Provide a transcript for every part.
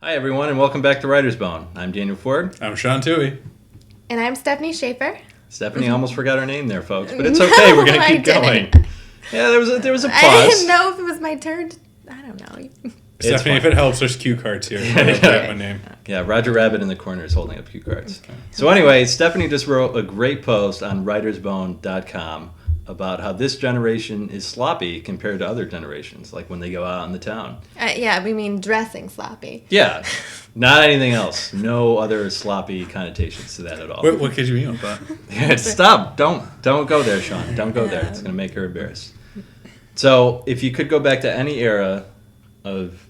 Hi, everyone, and welcome back to Writer's Bone. I'm Daniel Ford. I'm Sean Toohey. And I'm Stephanie Schaefer. Stephanie almost forgot her name there, folks, but it's okay. We're going to keep going. Yeah, there was a pause. I didn't know if it was my turn. I don't know. Stephanie, if it helps, there's cue cards here. My name. Yeah, Roger Rabbit in the corner is holding up cue cards. Okay. So anyway, Stephanie just wrote a great post on writersbone.com about how this generation is sloppy compared to other generations, like when they go out in the town. Yeah, we mean dressing sloppy. Yeah, not anything else. No other sloppy connotations to that at all. What could you mean with that? Stop. Don't go there, Sean. Don't go there. It's going to make her embarrassed. So if you could go back to any era of,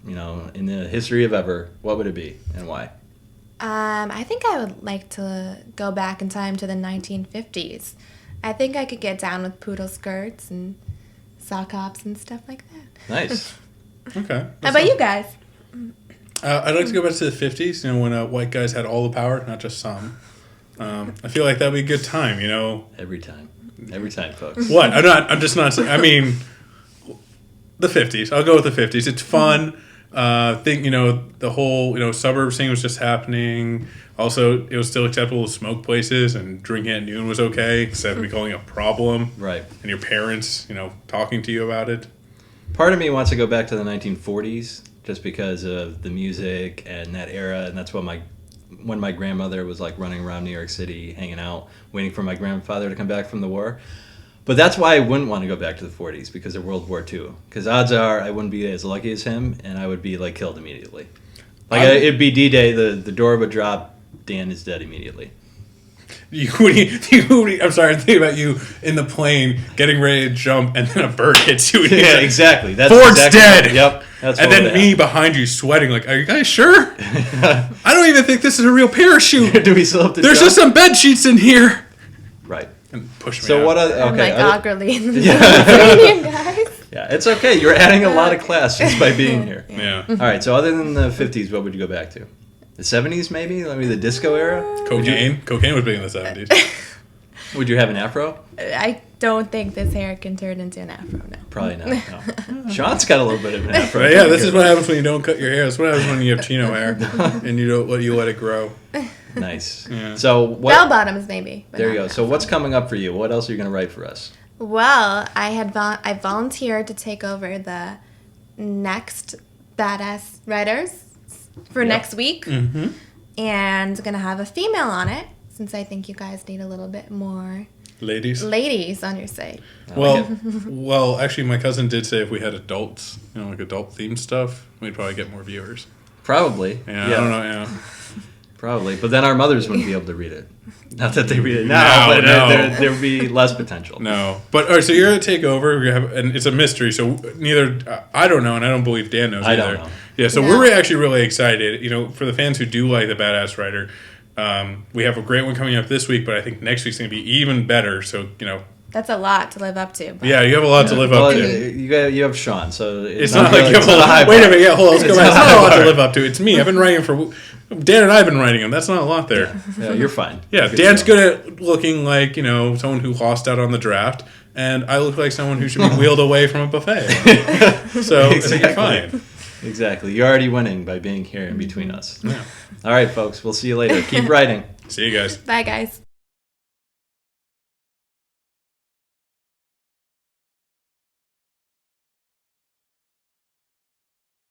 in the history of ever, what would it be and why? I think I would like to go back in time to the 1950s. I think I could get down with poodle skirts and sock hops and stuff like that. Nice. Okay. How about you guys? I'd like to go back to the 50s, when white guys had all the power, not just some. I feel like that would be a good time, Every time, folks. What? I'm just not saying. I mean, the 50s. I'll go with the 50s. It's fun. The whole, suburbs thing was just happening. Also, it was still acceptable to smoke places, and drinking at noon was okay, instead of becoming a problem. Right. And your parents, talking to you about it. Part of me wants to go back to the 1940s, just because of the music and that era, and that's when my grandmother was like running around New York City, hanging out, waiting for my grandfather to come back from the war. But that's why I wouldn't want to go back to the 40s, because of World War II. Because odds are I wouldn't be as lucky as him, and I would be killed immediately. It'd be D-Day, the door would drop, Dan is dead immediately. I'm sorry, I'm thinking about you in the plane getting ready to jump, and then a bird hits you. Yeah, exactly. That's Ford's exactly dead. Yep. That's and then me behind you sweating, are you guys sure? I don't even think this is a real parachute. Do we still have to There's jump? just some bed sheets in here. Right. And push me So out. what? Okay. Awkwardly in the Mediterranean, guys. Yeah, it's okay. You're adding a lot of class just by being here. Yeah. All right. So other than the 50s, what would you go back to? The 70s, maybe? Maybe the disco era? Cocaine? Cocaine was big in the 70s. Would you have an afro? I don't think this hair can turn into an afro, no. Probably not. No. Sean's got a little bit of an afro. But yeah, this is what happens when you don't cut your hair. That's what happens when you have chino hair and you let it grow. Nice. Yeah. So bell bottoms, maybe. There you go. So what's coming up for you? What else are you going to write for us? Well, I volunteered to take over the next Badass Writers for next week. Mm-hmm. And going to have a female on it, since I think you guys need a little bit more ladies on your site. Well, actually, my cousin did say if we had adults, adult themed stuff, we'd probably get more viewers. Probably. Yeah. I don't know. Yeah. Probably, but then our mothers wouldn't be able to read it. Not that they read it now, but there would be less potential. No, but all right. So you're gonna take over. And it's a mystery. So neither I don't know, and I don't believe Dan knows either. I don't know. Yeah. So we're actually really excited. For the fans who do like the Badass Writer, we have a great one coming up this week. But I think next week's gonna be even better. So That's a lot to live up to. But. Yeah, you have a lot to live up to. You have Sean, so it's not like you have a high bar. Wait a minute, hold on, let's go back. It's not a lot to live up to. It's me. I've been writing for Dan, and I've been writing them. That's not a lot there. Yeah, you're fine. Yeah, Dan's good at looking like someone who lost out on the draft, and I look like someone who should be wheeled away from a buffet. So I think you're fine. Exactly. You're already winning by being here in between us. Yeah. All right, folks. We'll see you later. Keep writing. See you guys. Bye, guys.